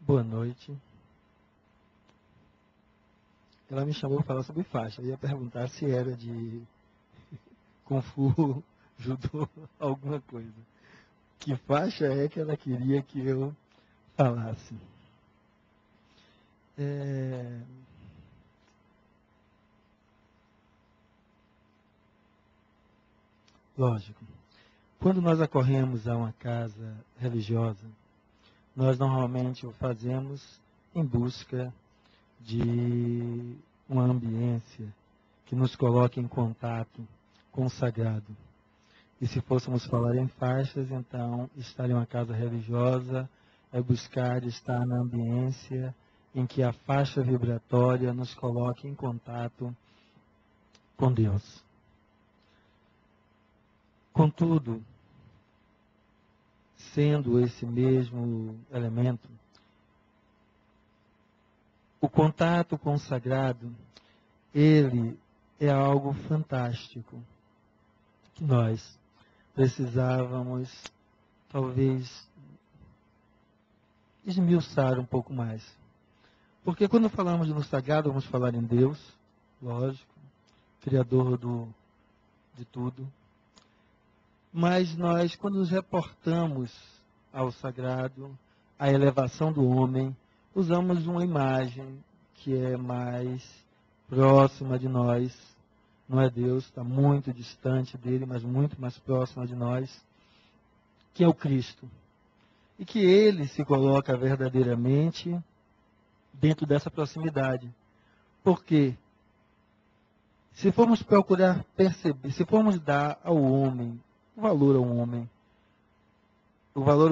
Boa noite. Ela me chamou para falar sobre faixa. Eu ia perguntar se era de Kung Fu, Judô, alguma coisa. Que faixa é que ela queria que eu falasse? Lógico. Quando nós acorremos a uma casa religiosa, nós normalmente o fazemos em busca de uma ambiência que nos coloque em contato com o sagrado. E se fôssemos falar em faixas, então estar em uma casa religiosa é buscar estar na ambiência em que a faixa vibratória nos coloque em contato com Deus. Contudo, sendo esse mesmo elemento, o contato com o sagrado, ele é algo fantástico que nós precisávamos, talvez, esmiuçar um pouco mais. Porque quando falamos no sagrado, vamos falar em Deus, lógico, Criador de tudo. Mas nós, quando nos reportamos ao sagrado, à elevação do homem, usamos uma imagem que é mais próxima de nós. Não é Deus, está muito distante dele, mas muito mais próxima de nós, que é o Cristo. E que ele se coloca verdadeiramente dentro dessa proximidade. Porque se formos procurar perceber, se formos dar ao homem, o valor ao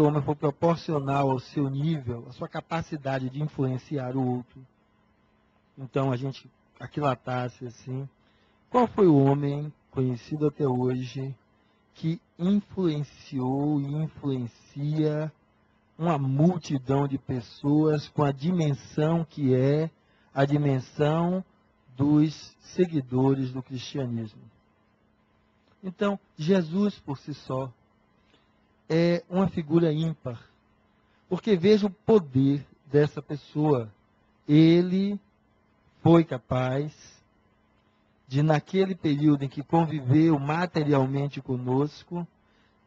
homem for proporcional ao seu nível, à sua capacidade de influenciar o outro. Então a gente aquilatasse assim, qual foi o homem conhecido até hoje que influenciou e influencia uma multidão de pessoas com a dimensão que é a dimensão dos seguidores do cristianismo? Então, Jesus por si só é uma figura ímpar, porque veja o poder dessa pessoa. Ele foi capaz de, naquele período em que conviveu materialmente conosco,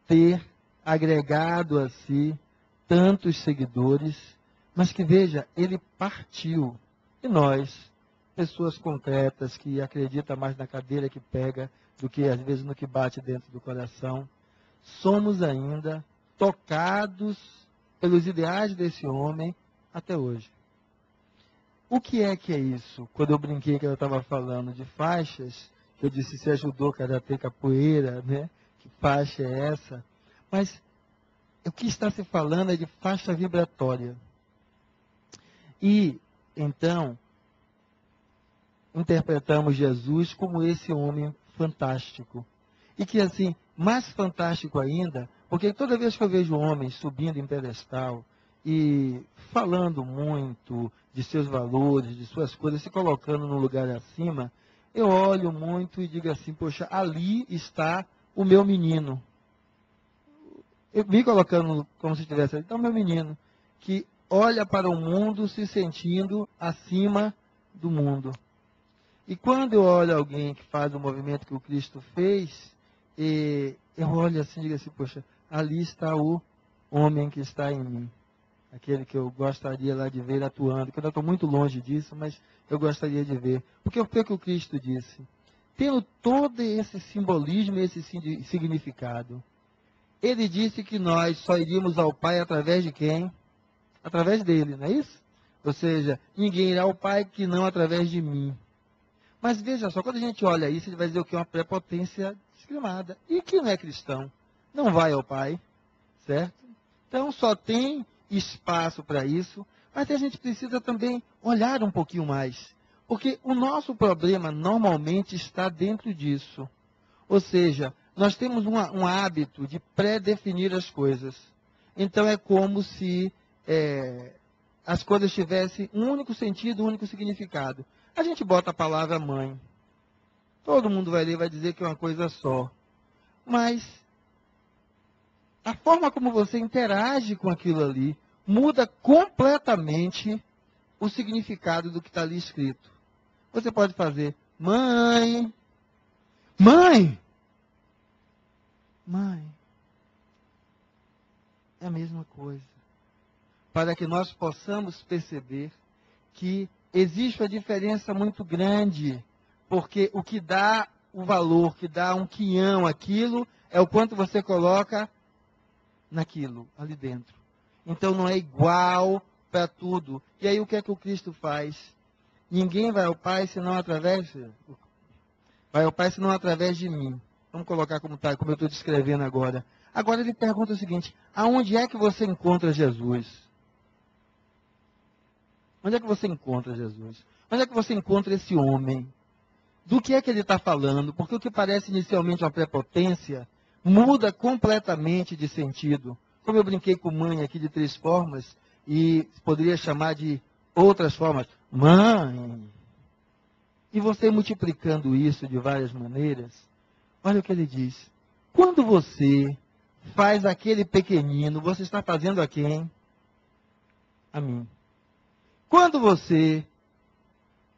ter agregado a si tantos seguidores, mas que, veja, ele partiu. E nós, pessoas concretas, que acreditam mais na cadeira que pega do que, às vezes, no que bate dentro do coração, somos ainda tocados pelos ideais desse homem até hoje. O que é isso? Quando eu brinquei que eu estava falando de faixas, eu disse se ajudou karatê, capoeira, né? Que faixa é essa? Mas o que está se falando é de faixa vibratória. E, então, interpretamos Jesus como esse homem fantástico. E que, assim, mais fantástico ainda, porque toda vez que eu vejo homens subindo em pedestal e falando muito de seus valores, de suas coisas, se colocando num lugar acima, eu olho muito e digo assim, poxa, ali está o meu menino. Eu me colocando como se estivesse ali, então o meu menino, que olha para o mundo se sentindo acima do mundo. E quando eu olho alguém que faz o movimento que o Cristo fez, eu olho assim e digo assim, poxa, ali está o homem que está em mim. Aquele que eu gostaria lá de ver atuando, que eu estou muito longe disso, mas eu gostaria de ver. Porque o que o Cristo disse? Tendo todo esse simbolismo e esse significado, ele disse que nós só iríamos ao Pai através de quem? Através dele, não é isso? Ou seja, ninguém irá ao Pai que não através de mim. Mas veja só, quando a gente olha isso, ele vai dizer o que é uma prepotência desgramada. E que não é cristão? Não vai ao Pai, certo? Então só tem espaço para isso, mas a gente precisa também olhar um pouquinho mais. Porque o nosso problema normalmente está dentro disso. Ou seja, nós temos um hábito de pré-definir as coisas. Então é como se as coisas tivessem um único sentido, um único significado. A gente bota a palavra mãe. Todo mundo vai ler e vai dizer que é uma coisa só. Mas a forma como você interage com aquilo ali, muda completamente o significado do que está ali escrito. Você pode fazer, mãe, mãe, mãe. É a mesma coisa. Para que nós possamos perceber que existe uma diferença muito grande, porque o que dá o valor, que dá um quinhão aquilo, é o quanto você coloca naquilo, ali dentro. Então não é igual para tudo. E aí o que é que o Cristo faz? Ninguém vai ao Pai senão através de mim. Vamos colocar como está, como eu estou descrevendo agora. Agora ele pergunta o seguinte: aonde é que você encontra Jesus? Onde é que você encontra Jesus? Onde é que você encontra esse homem? Do que é que ele está falando? Porque o que parece inicialmente uma prepotência muda completamente de sentido. Como eu brinquei com mãe aqui de 3 formas, e poderia chamar de outras formas. Mãe! E você multiplicando isso de várias maneiras, olha o que ele diz. Quando você faz aquele pequenino, você está fazendo a quem? A mim. Quando você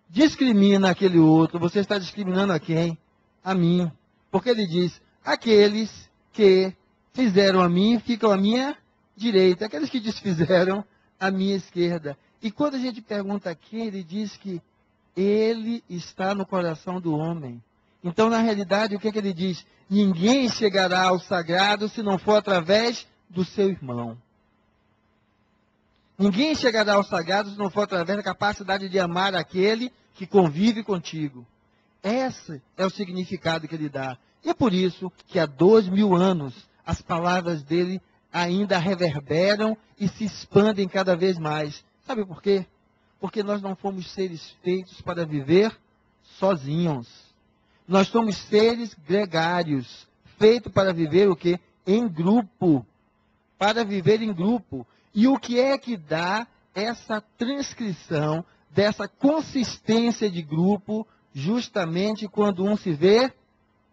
discrimina aquele outro, você está discriminando a quem? A mim. Porque ele diz, aqueles que fizeram a mim, ficam à minha direita. Aqueles que desfizeram, à minha esquerda. E quando a gente pergunta a quem, ele diz que ele está no coração do homem. Então, na realidade, o que é que ele diz? Ninguém chegará ao sagrado se não for através do seu irmão. Ninguém chegará ao sagrado se não for através da capacidade de amar aquele que convive contigo. Esse é o significado que ele dá. E é por isso que há 2000 anos as palavras dele ainda reverberam e se expandem cada vez mais. Sabe por quê? Porque nós não fomos seres feitos para viver sozinhos. Nós somos seres gregários, feitos para viver o quê? Em grupo. Para viver em grupo. E o que é que dá essa transcrição dessa consistência de grupo, justamente quando um se vê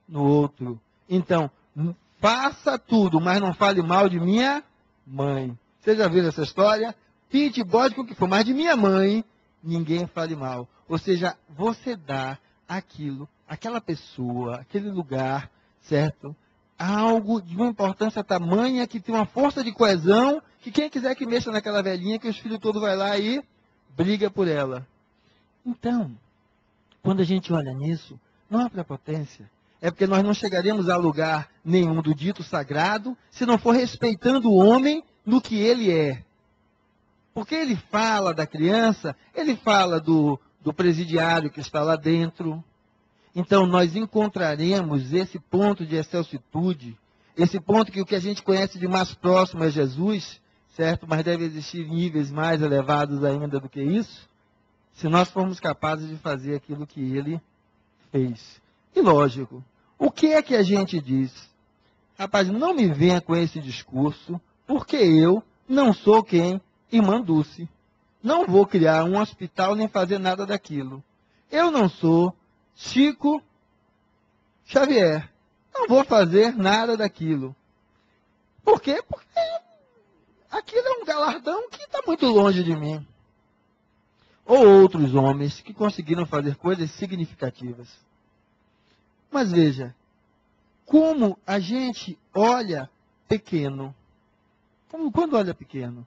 no outro? Então, faça tudo, mas não fale mal de minha mãe. Você já viu essa história? Pinte, bode com o que for, mas de minha mãe, ninguém fale mal. Ou seja, você dá aquilo, aquela pessoa, aquele lugar, certo? Algo de uma importância tamanha que tem uma força de coesão, que quem quiser que mexa naquela velhinha, que os filhos todos vai lá e briga por ela. Então, quando a gente olha nisso, não há prepotência. É porque nós não chegaremos a lugar nenhum do dito sagrado se não for respeitando o homem no que ele é. Porque ele fala da criança, ele fala do presidiário que está lá dentro. Então, nós encontraremos esse ponto de excelsitude, esse ponto que o que a gente conhece de mais próximo é Jesus, certo? Mas deve existir níveis mais elevados ainda do que isso, se nós formos capazes de fazer aquilo que ele fez. E lógico, o que é que a gente diz? Rapaz, não me venha com esse discurso, porque eu não sou quem? Irmã Dulce. Não vou criar um hospital nem fazer nada daquilo. Eu não sou Chico Xavier. Não vou fazer nada daquilo. Por quê? Porque aquilo é um galardão que está muito longe de mim. Ou outros homens que conseguiram fazer coisas significativas. Mas veja, como a gente olha pequeno. Quando olha pequeno?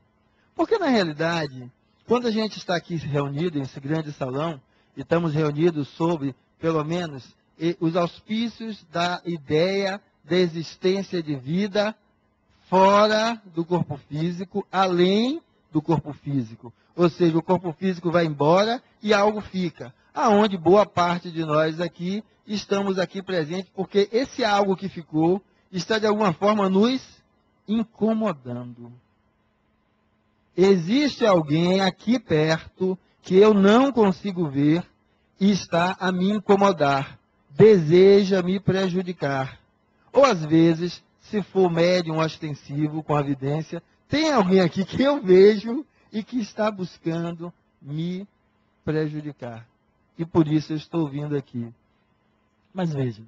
Porque na realidade, quando a gente está aqui reunido nesse grande salão, e estamos reunidos sobre, pelo menos, os auspícios da ideia da existência de vida fora do corpo físico, além do corpo físico. Ou seja, o corpo físico vai embora e algo fica. Aonde boa parte de nós aqui estamos aqui presentes, porque esse algo que ficou está de alguma forma nos incomodando. Existe alguém aqui perto que eu não consigo ver e está a me incomodar, deseja me prejudicar. Ou às vezes, se for médium ostensivo com a vidência, tem alguém aqui que eu vejo e que está buscando me prejudicar. E por isso eu estou vindo aqui. Mas veja,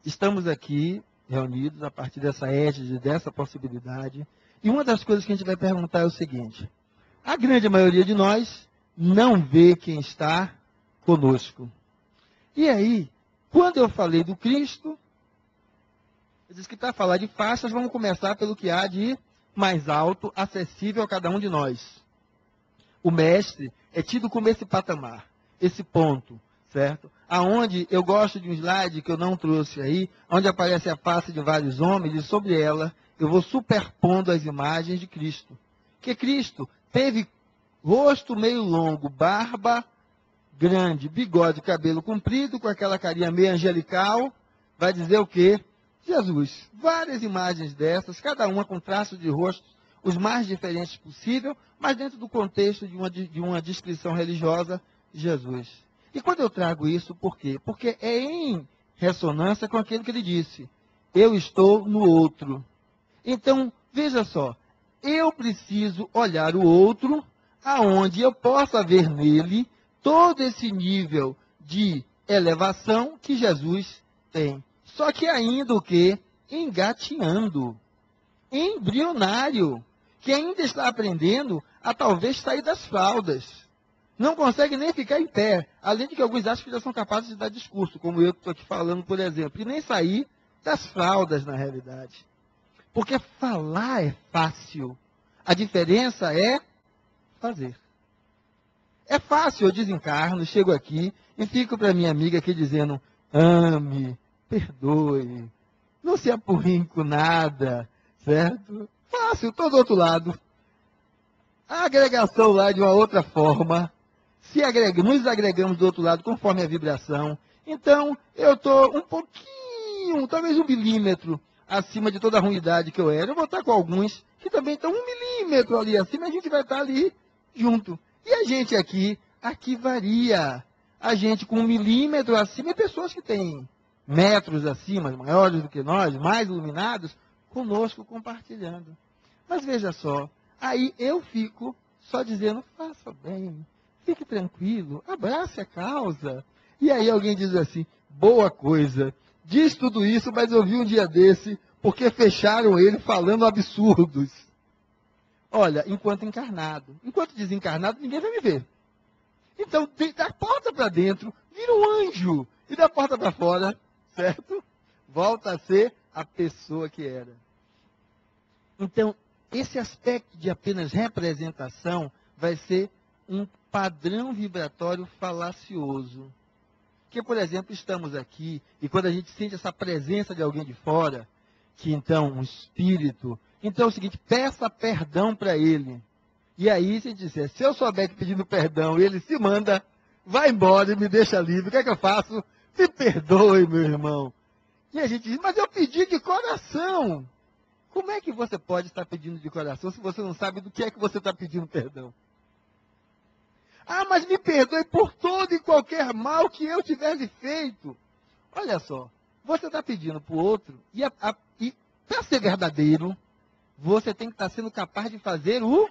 estamos aqui reunidos a partir dessa égide, dessa possibilidade, E uma das coisas que a gente vai perguntar é o seguinte: a grande maioria de nós não vê quem está conosco. E aí, quando eu falei do Cristo, eu disse que para falar de faixas, vamos começar pelo que há de mais alto, acessível a cada um de nós. O mestre é tido como esse patamar, esse ponto, certo? Aonde eu gosto de um slide que eu não trouxe aí, onde aparece a face de vários homens e sobre ela eu vou superpondo as imagens de Cristo. Que Cristo teve rosto meio longo, barba grande, bigode, cabelo comprido, com aquela carinha meio angelical, vai dizer o quê? Jesus. Várias imagens dessas, cada uma com traços de rosto os mais diferentes possível, mas dentro do contexto de uma descrição religiosa, Jesus. E quando eu trago isso, por quê? Porque é em ressonância com aquilo que ele disse. Eu estou no outro. Então, veja só, eu preciso olhar o outro, aonde eu possa ver nele todo esse nível de elevação que Jesus tem. Só que ainda o quê? Engatinhando, embrionário, que ainda está aprendendo a talvez sair das fraldas. Não consegue nem ficar em pé, além de que alguns acham que já são capazes de dar discurso, como eu que estou aqui falando, por exemplo, e nem sair das fraldas na realidade. Porque falar é fácil, a diferença é fazer. É fácil, eu desencarno, chego aqui e fico para minha amiga aqui dizendo, ame, perdoe, não se apurrinhe com nada, certo? Fácil, estou do outro lado. A agregação lá de uma outra forma, nos agregamos do outro lado conforme a vibração. Então, eu estou um pouquinho, talvez 1 milímetro acima de toda a ruindade que eu era. Eu vou estar com alguns que também estão 1 milímetro ali acima, a gente vai estar ali junto. E a gente aqui varia. A gente com 1 milímetro acima, e pessoas que têm metros acima, maiores do que nós, mais iluminados, conosco compartilhando. Mas veja só, aí eu fico só dizendo, faça bem, fique tranquilo, abrace a causa. E aí alguém diz assim, boa coisa, diz tudo isso, mas eu vi um dia desse, porque fecharam ele falando absurdos. Olha, enquanto encarnado, enquanto desencarnado, ninguém vai me ver. Então, da porta para dentro, vira um anjo, e da porta para fora, certo? Volta a ser a pessoa que era. Então, esse aspecto de apenas representação vai ser um padrão vibratório falacioso. Que, por exemplo, estamos aqui, e quando a gente sente essa presença de alguém de fora, que então, um espírito, então é o seguinte, peça perdão para ele. E aí, se disser, se eu souber que pedindo perdão, ele se manda, vai embora e me deixa livre, o que é que eu faço? Me perdoe, meu irmão. E a gente diz, mas eu pedi de coração. Como é que você pode estar pedindo de coração se você não sabe do que é que você está pedindo perdão? Ah, mas me perdoe por todo e qualquer mal que eu tivesse feito. Olha só, você está pedindo para o outro, e para ser verdadeiro, você tem que estar sendo capaz de fazer o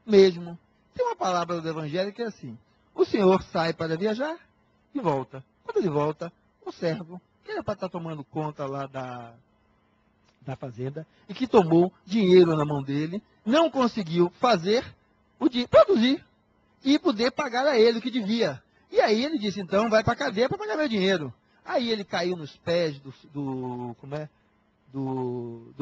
mesmo. Tem uma palavra do Evangelho que é assim, o Senhor sai para viajar e volta. Quando ele volta, o servo, que era para estar tomando conta lá da fazenda, e que tomou dinheiro na mão dele, não conseguiu produzir, e poder pagar a ele o que devia. E aí ele disse, então, vai para a cadeia para pagar meu dinheiro. Aí ele caiu nos pés do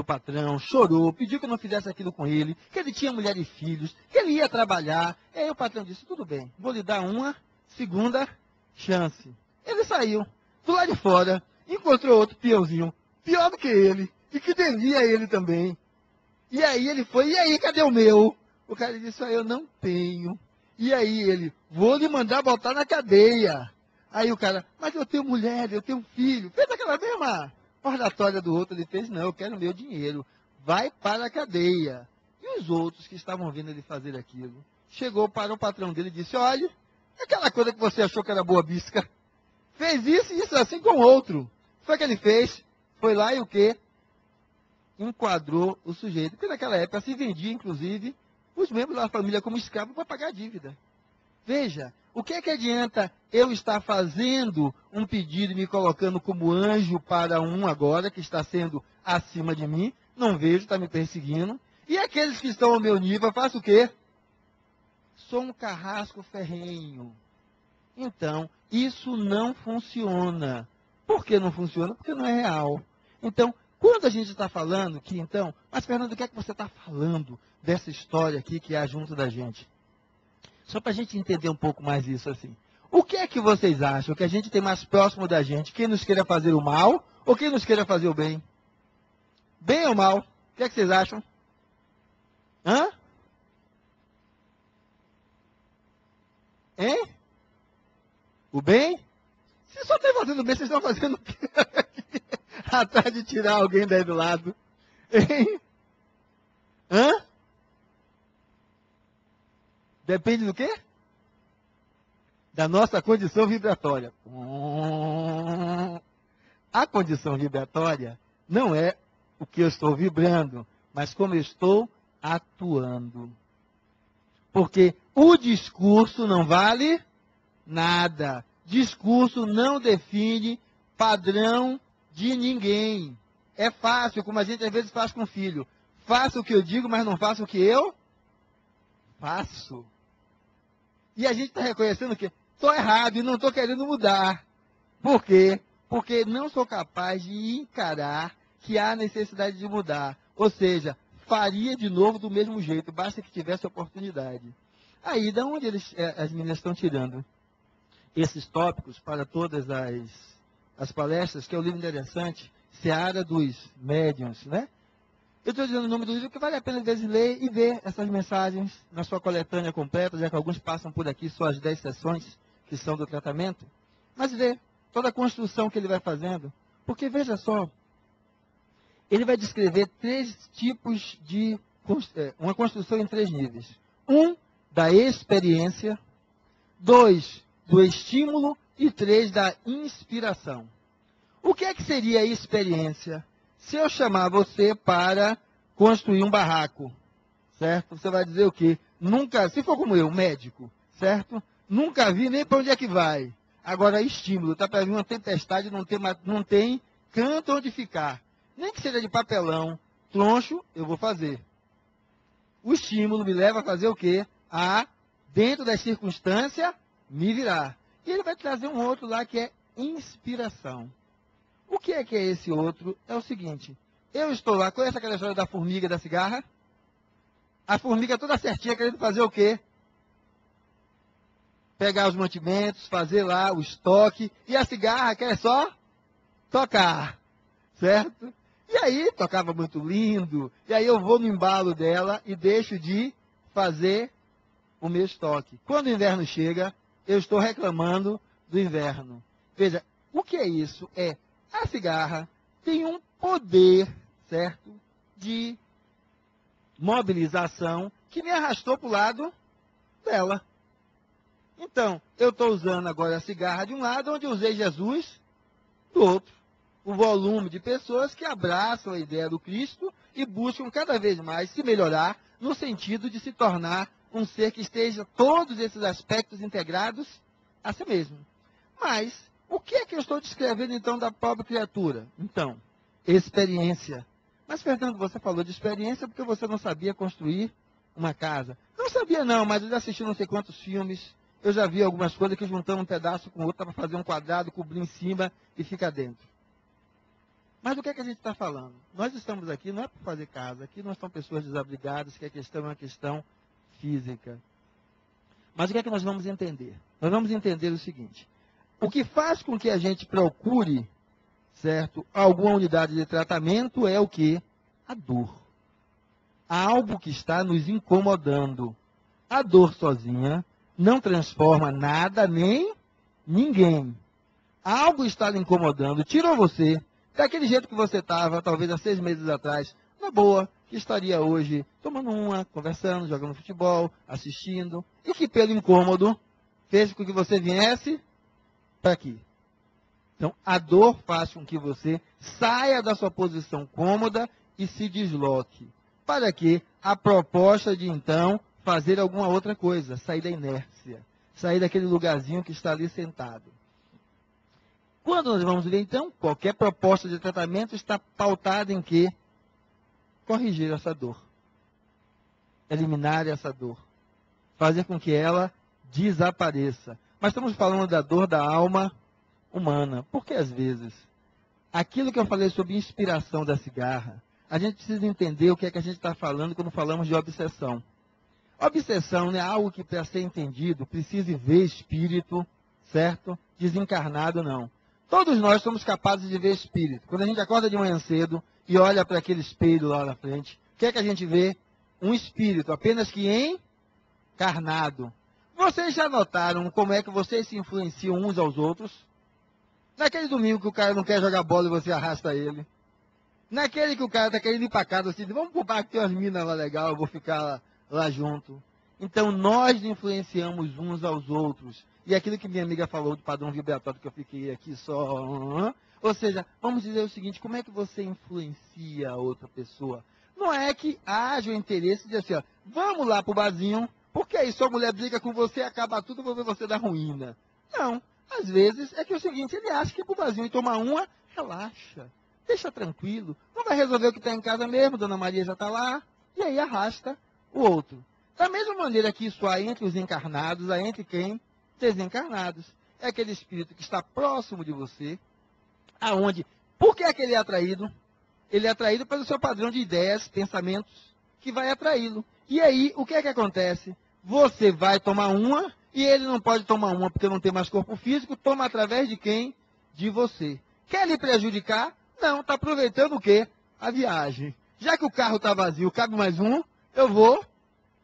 patrão, chorou, pediu que eu não fizesse aquilo com ele, que ele tinha mulher e filhos, que ele ia trabalhar. E aí o patrão disse, tudo bem, vou lhe dar uma segunda chance. Ele saiu, do lado de fora, encontrou outro peãozinho, pior do que ele, e que devia a ele também. E aí ele foi, e aí, cadê o meu? O cara disse, eu não tenho. E aí ele, vou lhe mandar botar na cadeia. Aí o cara, mas eu tenho mulher, eu tenho filho. Fez aquela mesma oratória do outro, ele fez, não, eu quero meu dinheiro. Vai para a cadeia. E os outros que estavam vendo ele fazer aquilo, chegou para o patrão dele e disse, olha, aquela coisa que você achou que era boa bisca, fez isso e isso assim com o outro. Foi o que ele fez, foi lá e o quê? Enquadrou o sujeito. Porque naquela época se vendia, inclusive, os membros da família como escravo para pagar a dívida. Veja, o que é que adianta eu estar fazendo um pedido e me colocando como anjo para um agora, que está sendo acima de mim, não vejo, está me perseguindo, E aqueles que estão ao meu nível, eu faço o quê? Sou um carrasco ferrenho. Então, isso não funciona. Por que não funciona? Porque não é real. Então, quando a gente está falando que, então, mas Fernando, o que é que você está falando dessa história aqui que há junto da gente? Só para a gente entender um pouco mais isso assim. O que é que vocês acham que a gente tem mais próximo da gente? Quem nos queira fazer o mal ou quem nos queira fazer o bem? Bem ou mal? O que é que vocês acham? Hã? Hein? O bem? Se só está fazendo bem, vocês estão fazendo o quê? Atrás de tirar alguém daí do lado. Hein? Hã? Depende do quê? Da nossa condição vibratória. A condição vibratória não é o que eu estou vibrando, mas como eu estou atuando. Porque o discurso não vale nada. Discurso não define padrão de ninguém. É fácil, como a gente às vezes faz com o filho. Faça o que eu digo, mas não faça o que eu faço. E a gente está reconhecendo que estou errado e não estou querendo mudar. Por quê? Porque não sou capaz de encarar que há necessidade de mudar. Ou seja, faria de novo do mesmo jeito, basta que tivesse oportunidade. Aí, da onde as meninas estão tirando esses tópicos para todas as palestras, que é o livro interessante, Seara dos Médiuns, né? Eu estou dizendo o nome do livro porque vale a pena, às vezes, ler e ver essas mensagens na sua coletânea completa, já que alguns passam por aqui só as 10 sessões que são do tratamento. Mas ver toda a construção que ele vai fazendo. Porque, veja só, ele vai descrever 3 tipos de... uma construção em 3 níveis. 1, da experiência. 2, do estímulo. E 3, da inspiração. O que é que seria a experiência? Se eu chamar você para construir um barraco, certo? Você vai dizer o quê? Nunca, se for como eu, médico, certo? Nunca vi nem para onde é que vai. Agora, estímulo, está para vir uma tempestade, não tem canto onde ficar. Nem que seja de papelão, troncho, eu vou fazer. O estímulo me leva a fazer o quê? A, dentro das circunstâncias, me virar. E ele vai trazer um outro lá que é inspiração. O que é esse outro? É o seguinte, eu estou lá, conhece aquela história da formiga da cigarra? A formiga toda certinha querendo fazer o quê? Pegar os mantimentos, fazer lá o estoque, e a cigarra quer só tocar, certo? E aí, tocava muito lindo, e aí eu vou no embalo dela e deixo de fazer o meu estoque. Quando o inverno chega, eu estou reclamando do inverno. Veja, o que é isso? A cigarra tem um poder, certo, de mobilização que me arrastou para o lado dela. Então, eu estou usando agora a cigarra de um lado, onde eu usei Jesus do outro. O volume de pessoas que abraçam a ideia do Cristo e buscam cada vez mais se melhorar no sentido de se tornar um ser que esteja todos esses aspectos integrados a si mesmo. Mas, o que é que eu estou descrevendo, então, da pobre criatura? Então, experiência. Mas, Fernando, você falou de experiência porque você não sabia construir uma casa. Não sabia, não, mas eu já assisti não sei quantos filmes. Eu já vi algumas coisas que juntando um pedaço com o outro para fazer um quadrado, cobrir em cima e ficar dentro. Mas do que é que a gente está falando? Nós estamos aqui não é para fazer casa. Aqui não são pessoas desabrigadas, que a questão é uma questão física. Mas o que é que nós vamos entender? Nós vamos entender o seguinte. O que faz com que a gente procure, certo, alguma unidade de tratamento é o quê? A dor. Algo que está nos incomodando. A dor sozinha não transforma nada nem ninguém. Algo está lhe incomodando, tirou você daquele jeito que você estava, talvez há 6 meses atrás, na boa, que estaria hoje tomando uma, conversando, jogando futebol, assistindo, e que pelo incômodo fez com que você viesse para aqui. Então, a dor faz com que você saia da sua posição cômoda e se desloque. Para que a proposta de, então, fazer alguma outra coisa, sair da inércia, sair daquele lugarzinho que está ali sentado. Quando nós vamos ver, então, qualquer proposta de tratamento está pautada em quê? Corrigir essa dor. eliminar essa dor, fazer com que ela desapareça. Mas estamos falando da dor da alma humana, porque às vezes, aquilo que eu falei sobre inspiração da cigarra, a gente precisa entender o que é que a gente está falando quando falamos de obsessão. Obsessão não é algo que, para ser entendido, precise ver espírito, certo? Desencarnado, não. Todos nós somos capazes de ver espírito. Quando a gente acorda de manhã cedo e olha para aquele espelho lá na frente, o que é que a gente vê? Um espírito, apenas que encarnado. Vocês já notaram como é que vocês se influenciam uns aos outros? Naquele domingo que o cara não quer jogar bola e você arrasta ele. Naquele que o cara está querendo ir para casa, assim, vamos pro parque, tem umas minas lá legal, eu vou ficar lá junto. Então, nós influenciamos uns aos outros. E aquilo que minha amiga falou do padrão vibratório, que eu fiquei aqui só... Ou seja, vamos dizer o seguinte, como é que você influencia a outra pessoa? Não é que haja o interesse de assim, ó, vamos lá pro barzinho, porque aí sua mulher briga com você, acaba tudo, eu vou ver você da ruína. Não, às vezes é que é o seguinte, ele acha que ir pro barzinho e tomar uma, relaxa, deixa tranquilo, não vai resolver o que está em casa mesmo, Dona Maria já está lá, e aí arrasta o outro. Da mesma maneira que isso há entre os encarnados, há entre quem? Desencarnados. É aquele espírito que está próximo de você, aonde, por que é que ele é atraído? Ele é atraído pelo seu padrão de ideias, pensamentos, que vai atraí-lo. E aí, o que é que acontece? Você vai tomar uma, e ele não pode tomar uma porque não tem mais corpo físico, toma através de quem? De você. Quer lhe prejudicar? Não, está aproveitando o quê? A viagem. Já que o carro está vazio, cabe mais um, eu vou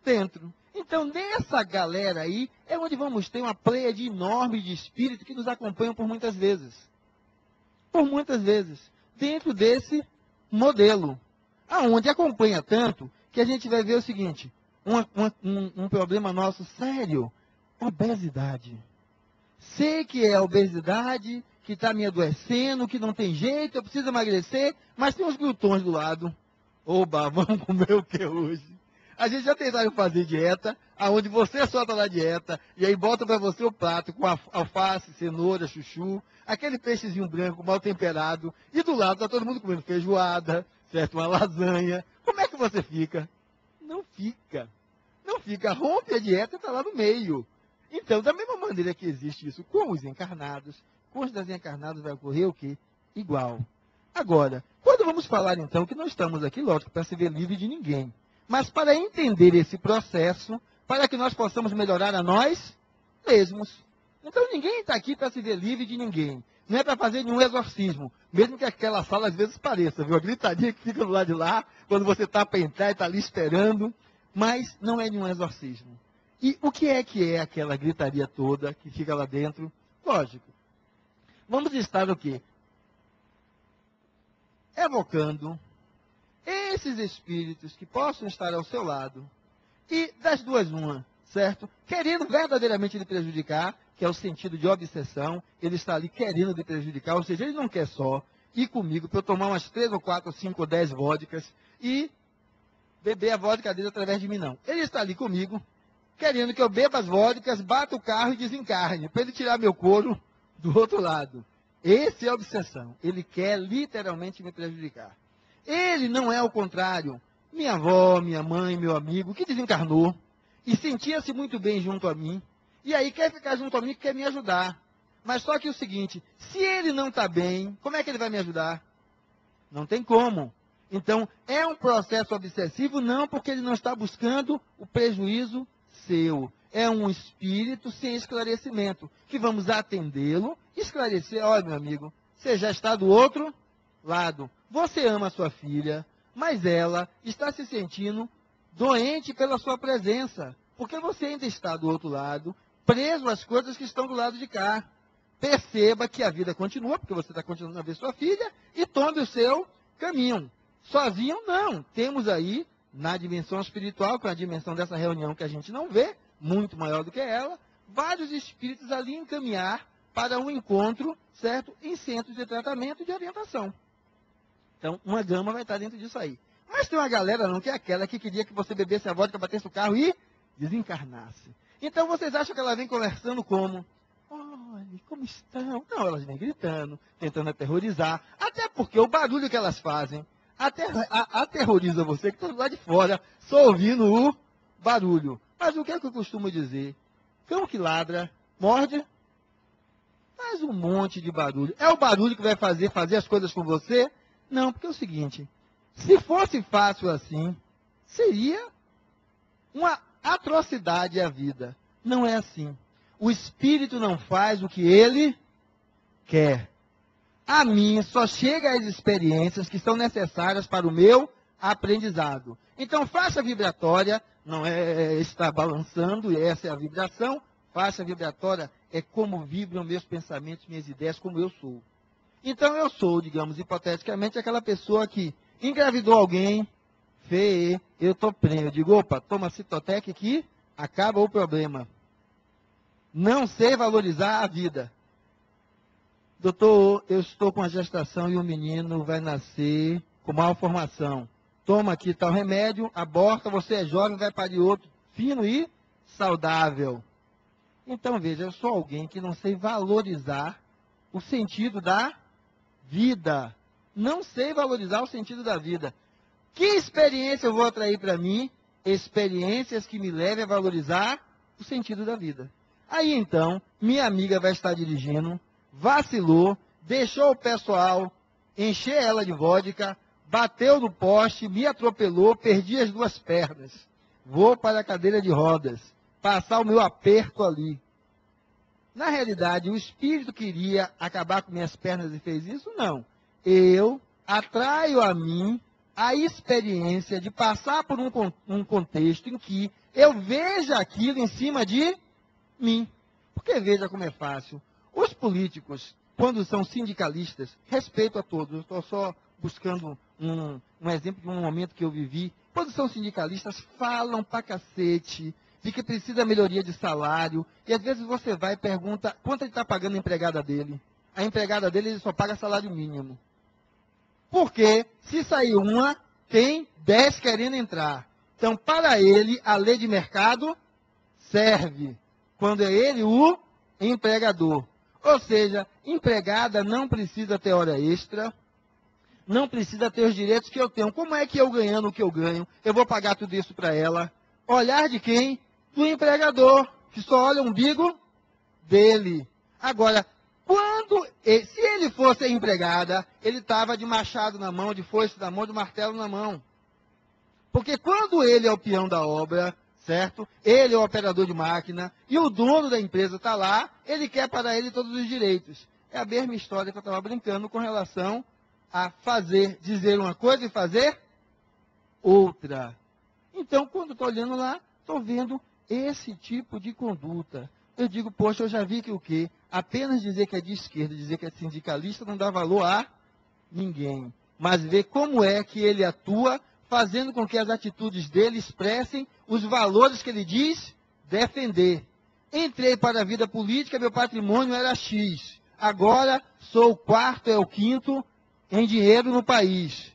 dentro. Então, nessa galera aí, é onde vamos ter uma pleiade enorme de espíritos que nos acompanham por muitas vezes. Por muitas vezes. Dentro desse modelo. Aonde acompanha tanto que a gente vai ver o seguinte, um problema nosso sério, obesidade. Sei que é a obesidade que está me adoecendo, que não tem jeito, eu preciso emagrecer, mas tem uns glutões do lado. Oba, vamos comer o que hoje? A gente já tentaram fazer dieta, aonde você solta na dieta, e aí bota para você o prato com alface, cenoura, chuchu, aquele peixezinho branco mal temperado, e do lado está todo mundo comendo feijoada, certo? Uma lasanha. Como é que você fica? Não fica. Não fica. Rompe a dieta e está lá no meio. Então, da mesma maneira que existe isso com os encarnados, com os desencarnados vai ocorrer o quê? Igual. Agora, quando vamos falar então, que não estamos aqui, lógico, para se ver livre de ninguém, mas para entender esse processo, para que nós possamos melhorar a nós mesmos. Então ninguém está aqui para se ver livre de ninguém. Não é para fazer nenhum exorcismo, mesmo que aquela sala às vezes pareça, viu? A gritaria que fica do lado de lá, quando você está para entrar e está ali esperando, mas não é nenhum exorcismo. E o que é aquela gritaria toda que fica lá dentro? Lógico. Vamos estar o quê? Evocando esses espíritos que possam estar ao seu lado, e das duas uma, certo? Querendo verdadeiramente lhe prejudicar, que é o sentido de obsessão, ele está ali querendo lhe prejudicar, ou seja, ele não quer só ir comigo para eu tomar umas 3 ou 4 ou 5 ou 10 vodkas e beber a vodka dele através de mim, não. Ele está ali comigo, querendo que eu beba as vodkas, bata o carro e desencarne, para ele tirar meu couro do outro lado. Esse é a obsessão, ele quer literalmente me prejudicar. Ele não é o contrário. Minha avó, minha mãe, meu amigo, que desencarnou e sentia-se muito bem junto a mim, e aí quer ficar junto a mim, quer me ajudar. Mas só que o seguinte, se ele não está bem, como é que ele vai me ajudar? Não tem como. Então, é um processo obsessivo, não porque ele não está buscando o prejuízo seu. É um espírito sem esclarecimento, que vamos atendê-lo, esclarecer, olha, meu amigo, você já está do outro lado. Você ama a sua filha, mas ela está se sentindo doente pela sua presença, porque você ainda está do outro lado, preso às coisas que estão do lado de cá. Perceba que a vida continua, porque você está continuando a ver sua filha, e tome o seu caminho. Sozinho, não. Temos aí, na dimensão espiritual, que é a dimensão dessa reunião que a gente não vê, muito maior do que ela, vários espíritos ali encaminhar para um encontro, certo? Em centros de tratamento e de orientação. Então, uma gama vai estar dentro disso aí. Mas tem uma galera não que é aquela que queria que você bebesse a vodka, batesse o carro e desencarnasse. Então, vocês acham que ela vem conversando como? Olha, como estão? Não, elas vêm gritando, tentando aterrorizar. Até porque o barulho que elas fazem aterroriza você, que está lá de fora, só ouvindo o barulho. Mas o que é que eu costumo dizer? Cão que ladra, morde, faz um monte de barulho. É o barulho que vai fazer as coisas com você? Não, porque é o seguinte, se fosse fácil assim, seria uma atrocidade à vida. Não é assim. O Espírito não faz o que ele quer. A mim só chega as experiências que são necessárias para o meu aprendizado. Então, faixa vibratória não é estar balançando, e essa é a vibração. Faixa vibratória é como vibram meus pensamentos, minhas ideias, como eu sou. Então, eu sou, digamos, hipoteticamente, aquela pessoa que engravidou alguém, eu estou prenho. Eu digo, opa, toma Citotec que acaba o problema. Não sei valorizar a vida. Doutor, eu estou com a gestação e o menino vai nascer com malformação. Toma aqui tal remédio, aborta, você é jovem, vai parir outro, fino e saudável. Então, veja, eu sou alguém que não sei valorizar o sentido da vida. Não sei valorizar o sentido da vida. Que experiência eu vou atrair para mim? Experiências que me levem a valorizar o sentido da vida. Aí, então, minha amiga vai estar dirigindo, vacilou, deixou o pessoal encher ela de vodka, bateu no poste, me atropelou, perdi as duas pernas. Vou para a cadeira de rodas, passar o meu aperto ali. Na realidade, o espírito queria acabar com minhas pernas e fez isso? Não. Eu atraio a mim a experiência de passar por um contexto em que eu veja aquilo em cima de mim. Porque veja como é fácil. Os políticos, quando são sindicalistas, respeito a todos, eu estou só buscando um exemplo de um momento que eu vivi. Quando são sindicalistas, falam pra cacete, de que precisa melhoria de salário, e às vezes você vai e pergunta quanto ele está pagando a empregada dele. A empregada dele ele só paga salário mínimo. Porque se sair uma, tem 10 querendo entrar. Então, para ele, a lei de mercado serve. Quando é ele o empregador. Ou seja, empregada não precisa ter hora extra, não precisa ter os direitos que eu tenho. Como é que eu ganhando o que eu ganho, eu vou pagar tudo isso para ela? Olhar de quem? Do empregador, que só olha o umbigo dele. Agora, se ele fosse a empregada, ele estava de machado na mão, de foice na mão, de martelo na mão. Porque quando ele é o peão da obra, certo? Ele é o operador de máquina e o dono da empresa está lá, ele quer para ele todos os direitos. É a mesma história que eu estava brincando com relação a dizer uma coisa e fazer outra. Então, quando estou olhando lá, estou vendo esse tipo de conduta. Eu digo, poxa, eu já vi que o quê? Apenas dizer que é de esquerda, dizer que é sindicalista, não dá valor a ninguém. Mas ver como é que ele atua, fazendo com que as atitudes dele expressem os valores que ele diz defender. Entrei para a vida política, meu patrimônio era X. Agora sou o quarto, o quinto em dinheiro no país.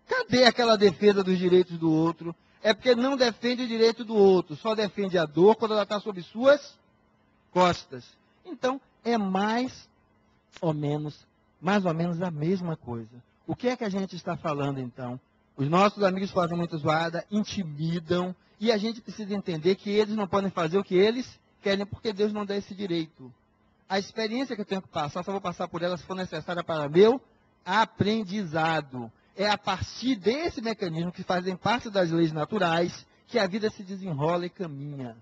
Cadê aquela defesa dos direitos do outro? É porque não defende o direito do outro, só defende a dor quando ela está sob suas costas. Então, é mais ou menos a mesma coisa. O que é que a gente está falando, então? Os nossos amigos fazem muita zoada, intimidam, e a gente precisa entender que eles não podem fazer o que eles querem, porque Deus não dá esse direito. A experiência que eu tenho que passar, só vou passar por ela se for necessária para meu aprendizado. É a partir desse mecanismo que fazem parte das leis naturais que a vida se desenrola e caminha.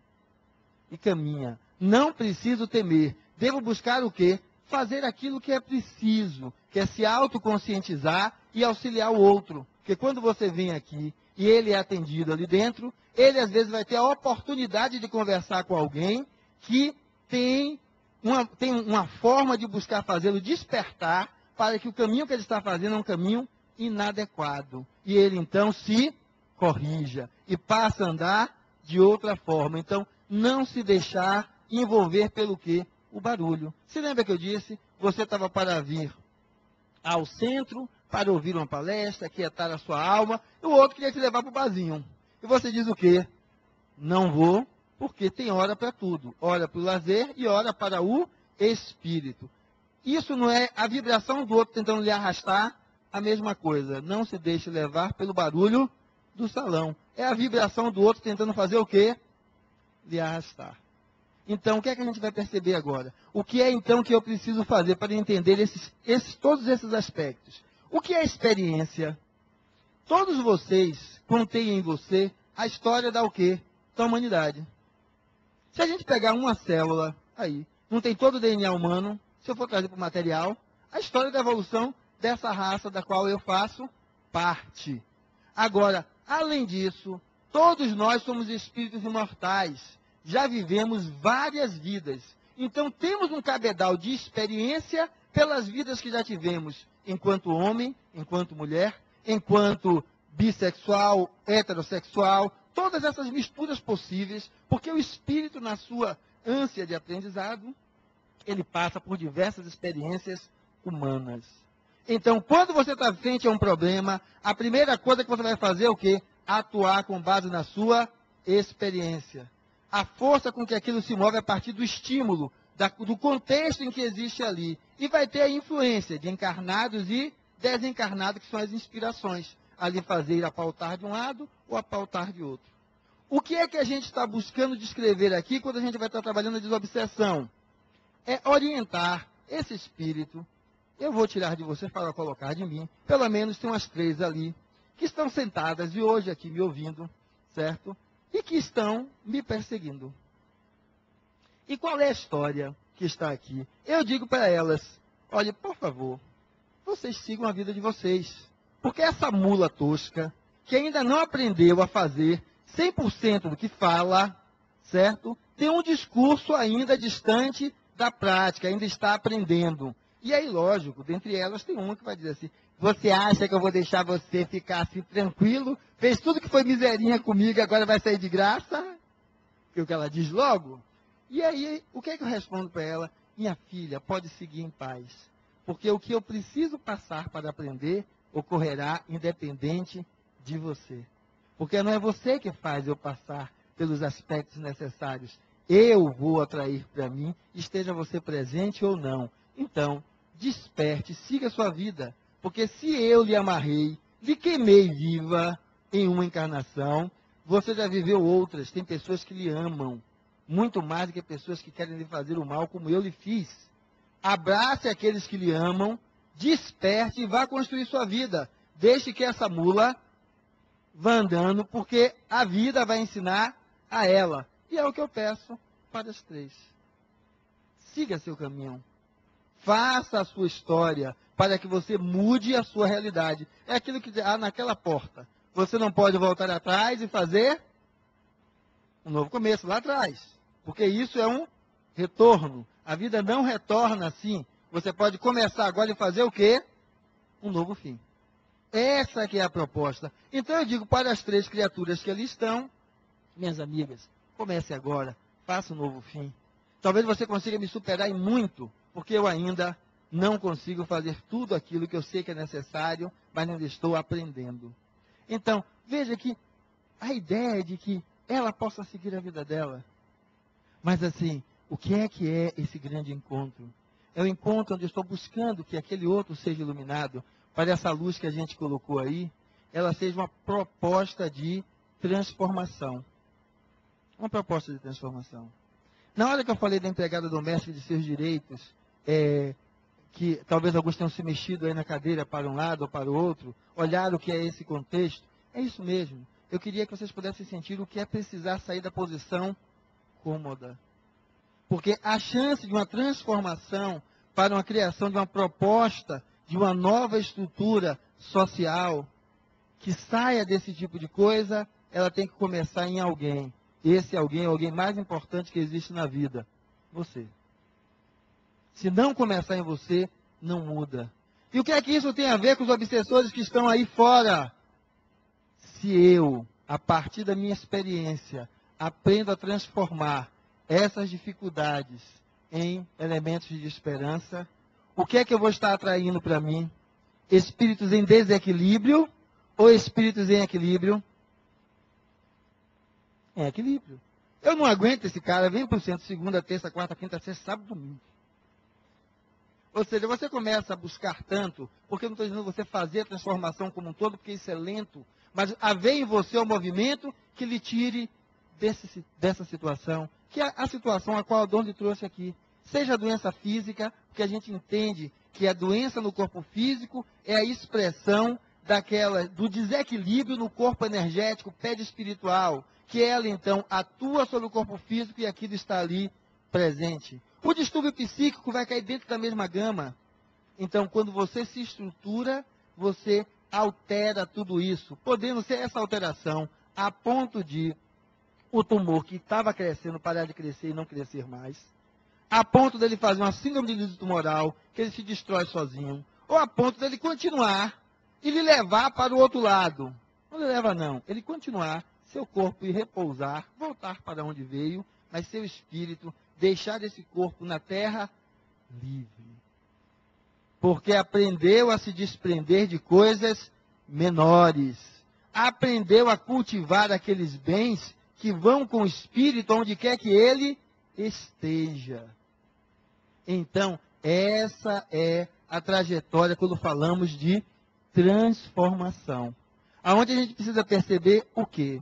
E caminha. Não preciso temer. Devo buscar o quê? Fazer aquilo que é preciso, que é se autoconscientizar e auxiliar o outro. Porque quando você vem aqui e ele é atendido ali dentro, ele às vezes vai ter a oportunidade de conversar com alguém que tem uma forma de buscar fazê-lo despertar para que o caminho que ele está fazendo é um caminho inadequado. E ele então se corrija e passa a andar de outra forma. Então, não se deixar envolver pelo quê? O barulho. Se lembra que eu disse? Você estava para vir ao centro, para ouvir uma palestra, quietar a sua alma, e o outro queria te levar para o barzinho. E você diz o quê? Não vou, porque tem hora para tudo. Hora para o lazer e hora para o espírito. Isso não é a vibração do outro tentando lhe arrastar, a mesma coisa. Não se deixe levar pelo barulho do salão. É a vibração do outro tentando fazer o quê? Lhe arrastar. Então, o que é que a gente vai perceber agora? O que é, então, que eu preciso fazer para entender todos esses aspectos? O que é experiência? Todos vocês contêm em você a história da o quê? Da humanidade. Se a gente pegar uma célula aí, não tem todo o DNA humano, se eu for trazer para o material, a história da evolução dessa raça da qual eu faço parte. Agora, além disso, todos nós somos espíritos imortais. Já vivemos várias vidas. Então, temos um cabedal de experiência pelas vidas que já tivemos, enquanto homem, enquanto mulher, enquanto bissexual, heterossexual, todas essas misturas possíveis, porque o espírito, na sua ânsia de aprendizado, ele passa por diversas experiências humanas. Então, quando você está frente a um problema, a primeira coisa que você vai fazer é o quê? Atuar com base na sua experiência. A força com que aquilo se move é a partir do estímulo, do contexto em que existe ali. E vai ter a influência de encarnados e desencarnados, que são as inspirações, ali fazer a pautar de um lado ou a pautar de outro. O que é que a gente está buscando descrever aqui quando a gente vai estar trabalhando a desobsessão? É orientar esse espírito. Eu vou tirar de você para colocar de mim. Pelo menos tem umas 3 ali, que estão sentadas e hoje aqui me ouvindo, certo? E que estão me perseguindo. E qual é a história que está aqui? Eu digo para elas, olha, por favor, vocês sigam a vida de vocês. Porque essa mula tosca, que ainda não aprendeu a fazer 100% do que fala, certo? Tem um discurso ainda distante da prática, ainda está aprendendo. E aí, lógico, dentre elas tem uma que vai dizer assim, você acha que eu vou deixar você ficar assim tranquilo? Fez tudo que foi miserinha comigo, agora vai sair de graça? Que é o que ela diz logo. E aí, o que é que eu respondo para ela? Minha filha, pode seguir em paz. Porque o que eu preciso passar para aprender ocorrerá independente de você. Porque não é você que faz eu passar pelos aspectos necessários. Eu vou atrair para mim, esteja você presente ou não. Então, desperte, siga a sua vida. Porque se eu lhe amarrei, lhe queimei viva em uma encarnação, você já viveu outras. Tem pessoas que lhe amam, muito mais do que pessoas que querem lhe fazer o mal, como eu lhe fiz. Abrace aqueles que lhe amam, desperte e vá construir sua vida. Deixe que essa mula vá andando, porque a vida vai ensinar a ela. E é o que eu peço para as 3. Siga seu caminho. Faça a sua história para que você mude a sua realidade. É aquilo que há naquela porta. Você não pode voltar atrás e fazer um novo começo lá atrás. Porque isso é um retorno. A vida não retorna assim. Você pode começar agora e fazer o quê? Um novo fim. Essa que é a proposta. Então eu digo para as 3 criaturas que ali estão, minhas amigas, comece agora, faça um novo fim. Talvez você consiga me superar em muito, porque eu ainda não consigo fazer tudo aquilo que eu sei que é necessário, mas ainda estou aprendendo. Então, veja que a ideia é de que ela possa seguir a vida dela. Mas assim, o que é esse grande encontro? É o encontro onde eu estou buscando que aquele outro seja iluminado, para essa luz que a gente colocou aí, ela seja uma proposta de transformação. Uma proposta de transformação. Na hora que eu falei da empregada doméstica de seus direitos, que talvez alguns tenham se mexido aí na cadeira para um lado ou para o outro, olhar o que é esse contexto, é isso mesmo. Eu queria que vocês pudessem sentir o que é precisar sair da posição cômoda. Porque a chance de uma transformação para uma criação de uma proposta, de uma nova estrutura social, que saia desse tipo de coisa, ela tem que começar em alguém. Esse alguém é alguém mais importante que existe na vida. Você. Se não começar em você, não muda. E o que é que isso tem a ver com os obsessores que estão aí fora? Se eu, a partir da minha experiência, aprendo a transformar essas dificuldades em elementos de esperança, o que é que eu vou estar atraindo para mim? Espíritos em desequilíbrio ou espíritos em equilíbrio? Em equilíbrio. Eu não aguento esse cara, vem para o centro, segunda, terça, quarta, quinta, sexta, sábado, domingo. Ou seja, você começa a buscar tanto, porque eu não estou dizendo você fazer a transformação como um todo, porque isso é lento, Mas haver em você o movimento que lhe tire dessa situação, que é a situação a qual a dor lhe trouxe aqui. Seja a doença física, porque a gente entende que a doença no corpo físico é a expressão do desequilíbrio no corpo energético, pede espiritual, que ela então atua sobre o corpo físico e aquilo está ali presente. O distúrbio psíquico vai cair dentro da mesma gama. Então, quando você se estrutura, você altera tudo isso, podendo ser essa alteração a ponto de o tumor que estava crescendo parar de crescer e não crescer mais, a ponto dele fazer uma síndrome de lise tumoral, que ele se destrói sozinho, ou a ponto dele continuar e lhe levar para o outro lado. Não lhe leva não, ele continuar, seu corpo ir repousar, voltar para onde veio, mas seu espírito deixar esse corpo na terra livre. Porque aprendeu a se desprender de coisas menores. Aprendeu a cultivar aqueles bens que vão com o espírito onde quer que ele esteja. Então, essa é a trajetória quando falamos de transformação. Aonde a gente precisa perceber o quê?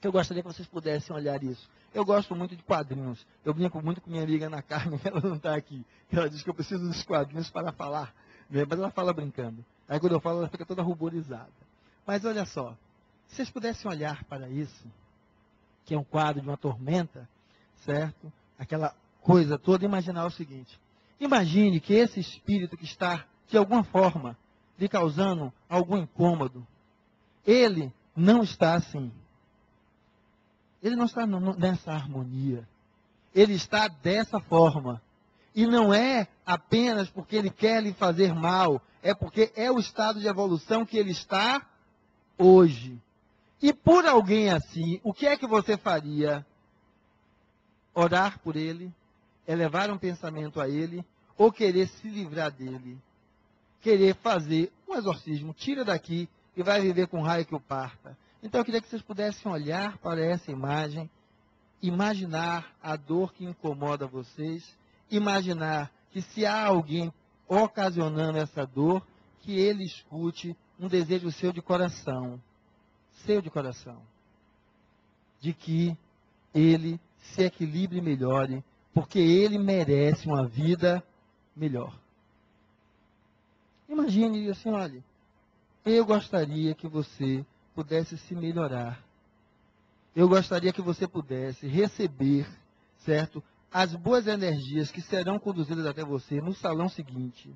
Eu gostaria que vocês pudessem olhar isso. Eu gosto muito de quadrinhos. Eu brinco muito com minha amiga Ana Carmen, ela não está aqui. Ela diz que eu preciso dos quadrinhos para falar. Né? Mas ela fala brincando. Aí quando eu falo, ela fica toda ruborizada. Mas olha só, se vocês pudessem olhar para isso, que é um quadro de uma tormenta, certo? Aquela coisa toda, imaginar o seguinte. Imagine que esse espírito que está, de alguma forma, lhe causando algum incômodo, ele não está assim. Ele não está nessa harmonia. Ele está dessa forma. E não é apenas porque ele quer lhe fazer mal, é porque é o estado de evolução que ele está hoje. E por alguém assim, o que é que você faria? Orar por ele, elevar um pensamento a ele, ou querer se livrar dele? Querer fazer um exorcismo, tira daqui e vai viver com raio que o parta. Então eu queria que vocês pudessem olhar para essa imagem, imaginar a dor que incomoda vocês, imaginar que se há alguém ocasionando essa dor, que ele escute um desejo seu de coração, de que ele se equilibre e melhore, porque ele merece uma vida melhor. Imagine assim, olha, eu gostaria que você pudesse se melhorar. Eu gostaria que você pudesse receber, certo, as boas energias que serão conduzidas até você no salão seguinte.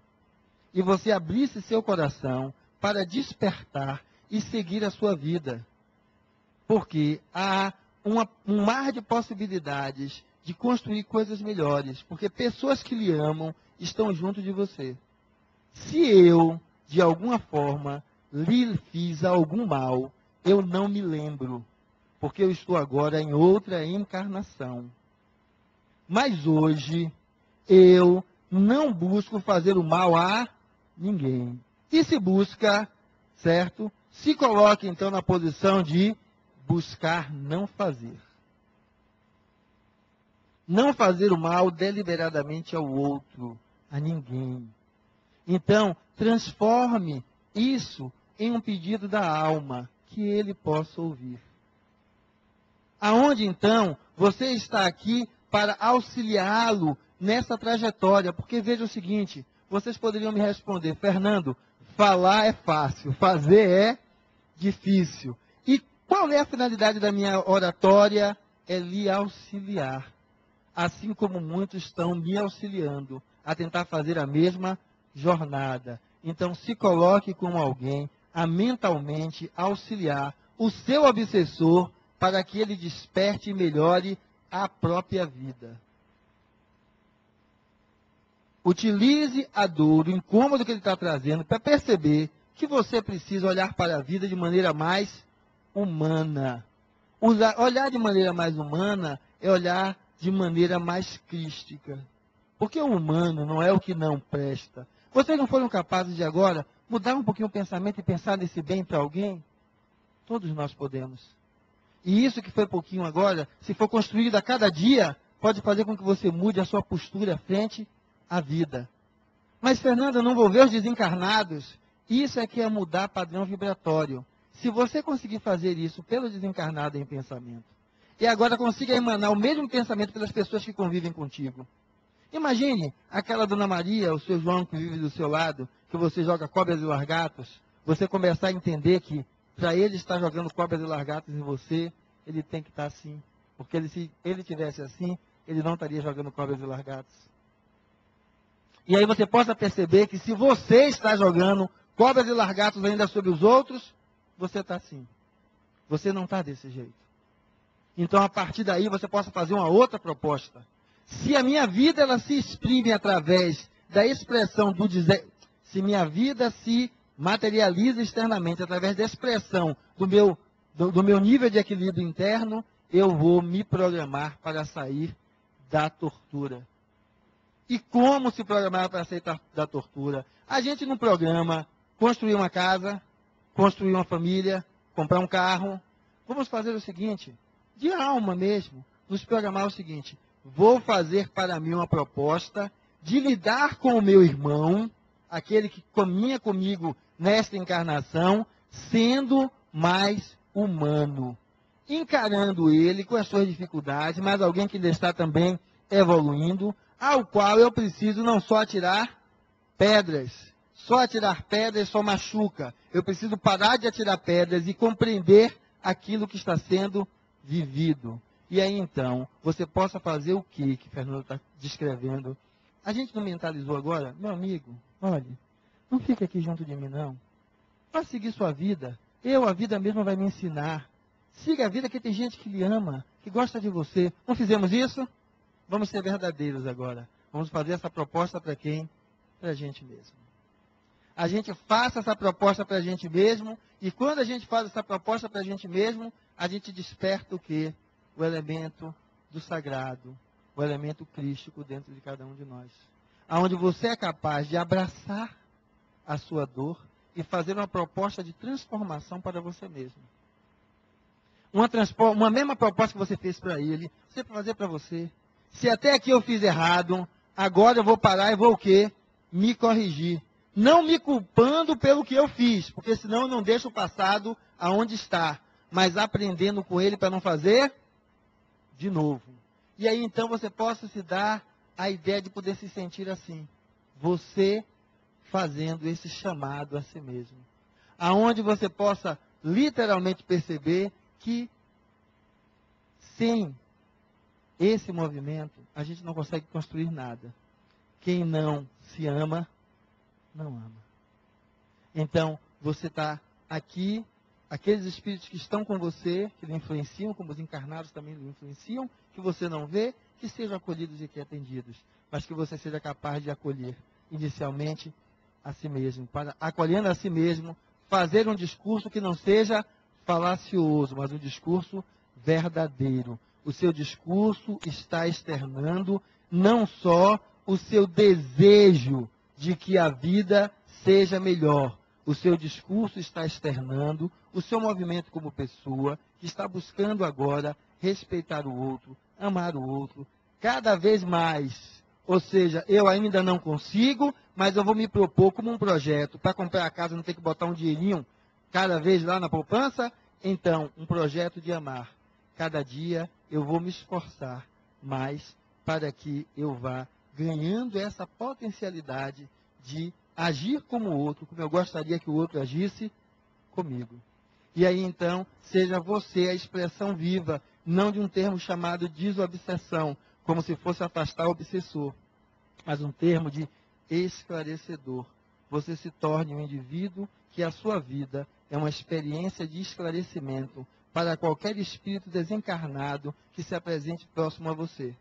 E você abrisse seu coração para despertar e seguir a sua vida. Porque há um mar de possibilidades de construir coisas melhores. Porque pessoas que lhe amam estão junto de você. Se eu, de alguma forma, lhe fiz algum mal, eu não me lembro, porque eu estou agora em outra encarnação. Mas hoje, eu não busco fazer o mal a ninguém. E se busca, certo? Se coloque então na posição de buscar não fazer. Não fazer o mal deliberadamente ao outro, a ninguém. Então, transforme isso em um pedido da alma, que ele possa ouvir. Aonde, então, você está aqui para auxiliá-lo nessa trajetória? Porque veja o seguinte, vocês poderiam me responder, Fernando, falar é fácil, fazer é difícil. E qual é a finalidade da minha oratória? É lhe auxiliar. Assim como muitos estão me auxiliando a tentar fazer a mesma jornada. Então, se coloque com alguém a mentalmente auxiliar o seu obsessor para que ele desperte e melhore a própria vida. Utilize a dor, o incômodo que ele está trazendo, para perceber que você precisa olhar para a vida de maneira mais humana. Olhar de maneira mais humana é olhar de maneira mais crística. Porque o humano não é o que não presta. Vocês não foram capazes de agora mudar um pouquinho o pensamento e pensar nesse bem para alguém? Todos nós podemos. E isso que foi pouquinho agora, se for construído a cada dia, pode fazer com que você mude a sua postura frente à vida. Mas, Fernando, eu não vou ver os desencarnados. Isso é que é mudar padrão vibratório. se você conseguir fazer isso pelo desencarnado em pensamento, e agora consiga emanar o mesmo pensamento pelas pessoas que convivem contigo. Imagine aquela Dona Maria, o seu João que vive do seu lado, que você joga cobras e largatos, você começar a entender que para ele estar jogando cobras e largatos em você, ele tem que estar assim. Porque se ele tivesse assim, ele não estaria jogando cobras e largatos. E aí você possa perceber que se você está jogando cobras e largatos ainda sobre os outros, você está assim. Você não está desse jeito. Então, a partir daí, você possa fazer uma outra proposta. Se a minha vida ela se exprime através da expressão do dizer, se minha vida se materializa externamente através da expressão do meu nível de equilíbrio interno, eu vou me programar para sair da tortura. E como se programar para sair da tortura? A gente não programa construir uma casa, construir uma família, comprar um carro. Vamos fazer o seguinte, de alma mesmo, nos programar o seguinte: vou fazer para mim uma proposta de lidar com o meu irmão, aquele que caminha comigo nesta encarnação, sendo mais humano, encarando ele com as suas dificuldades, mas alguém que ainda está também evoluindo, ao qual eu preciso não só atirar pedras. Só atirar pedras só machuca. Eu preciso parar de atirar pedras e compreender aquilo que está sendo vivido. E aí então, você possa fazer o que Fernando está descrevendo. A gente não mentalizou agora? Meu amigo, olha, não fique aqui junto de mim não. Vá seguir sua vida. A vida mesma vai me ensinar. Siga a vida, que tem gente que lhe ama, que gosta de você. Não fizemos isso? Vamos ser verdadeiros agora. Vamos fazer essa proposta para quem? Para a gente mesmo. A gente faça essa proposta para a gente mesmo, e quando a gente faz essa proposta para a gente mesmo, a gente desperta o quê? O elemento do sagrado, o elemento crístico dentro de cada um de nós. Onde você é capaz de abraçar a sua dor e fazer uma proposta de transformação para você mesmo. Uma mesma proposta que você fez para ele, você vai fazer para você. Se até aqui eu fiz errado, agora eu vou parar e vou o quê? Me corrigir. Não me culpando pelo que eu fiz, porque senão eu não deixo o passado aonde está, mas aprendendo com ele para não fazer de novo. E aí então você possa se dar a ideia de poder se sentir assim. Você fazendo esse chamado a si mesmo. Aonde você possa literalmente perceber que sem esse movimento a gente não consegue construir nada. Quem não se ama, não ama. Então, você está aqui, aqueles espíritos que estão com você, que lhe influenciam, como os encarnados também lhe influenciam, que você não vê, que sejam acolhidos e que atendidos, mas que você seja capaz de acolher inicialmente a si mesmo, para acolhendo a si mesmo, fazer um discurso que não seja falacioso, mas um discurso verdadeiro. O seu discurso está externando não só o seu desejo de que a vida seja melhor. O seu discurso está externando o seu movimento como pessoa, que está buscando agora respeitar o outro, amar o outro, cada vez mais. Ou seja, eu ainda não consigo, mas eu vou me propor como um projeto. Para comprar a casa, não ter que botar um dinheirinho cada vez lá na poupança. Então, um projeto de amar. Cada dia eu vou me esforçar mais para que eu vá ganhando essa potencialidade de agir como o outro, como eu gostaria que o outro agisse comigo. E aí então, seja você a expressão viva, não de um termo chamado desobsessão, como se fosse afastar o obsessor, mas um termo de esclarecedor. Você se torne um indivíduo que a sua vida é uma experiência de esclarecimento para qualquer espírito desencarnado que se apresente próximo a você,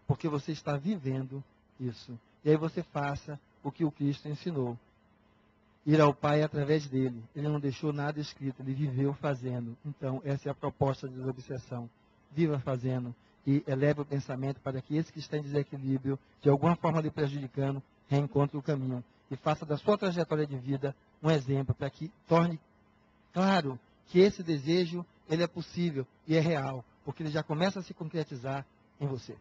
porque você está vivendo isso. E aí você faça o que o Cristo ensinou. Ir ao Pai através dele. Ele não deixou nada escrito, ele viveu fazendo. Então, essa é a proposta de desobsessão. Viva fazendo e eleve o pensamento para que esse que está em desequilíbrio, de alguma forma lhe prejudicando, reencontre o caminho. E faça da sua trajetória de vida um exemplo para que torne claro que esse desejo ele é possível e é real, porque ele já começa a se concretizar em você.